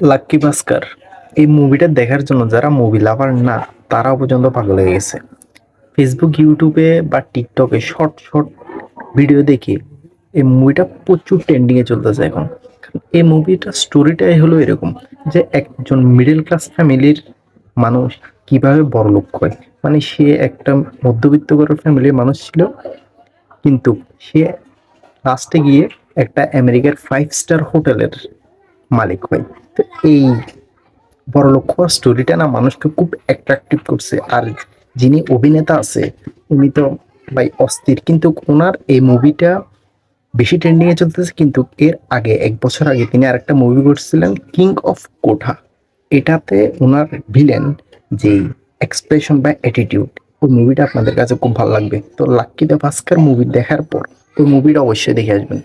Lucky ভাস্কর এই মুভিটা দেখার জন্য যারা মুভি লাভার না তারা পর্যন্ত পাগল হয়ে গেছে। ফেসবুক, ইউটিউবে বা টিকটকে শর্ট শর্ট ভিডিও দেখে এই মুভিটা প্রচুর ট্রেন্ডিং এ চলতেছে এখন। এই মুভিটা স্টোরিটাই হলো এরকম যে একজন মিডল ক্লাস ফ্যামিলির মানুষ কিভাবে বড়লোক হয়। মানে সে একটা মধ্যবিত্ত ঘরের ফ্যামিলির মানুষ ছিল, কিন্তু সে লাস্টে গিয়ে একটা আমেরিকার 5 স্টার হোটেলের মালিক হয়। তো এই বড়লোক হওয়ার স্টোরিটা না মানুষকে খুব অ্যাট্রাকটিভ করছে। আর যিনি অভিনেতা আছে উনি তো ভাই অস্থির, কিন্তু ওনার এই মুভিটা বেশি ট্রেন্ডিং এ চলতেছে। কিন্তু এর আগে 1 বছর আগে তিনি আরেকটা মুভি করছিলেন কিং অফ কোঠা। এটাতে ওনার ভিলেন যে এক্সপ্রেশন বা অ্যাটিটিউড, ওই মুভিটা আপনাদের কাছে খুব ভালো লাগবে। তো লাক্কি দ্য ভাস্কর মুভি দেখার পর ওই মুভিটা অবশ্যই দেখে আসবেন।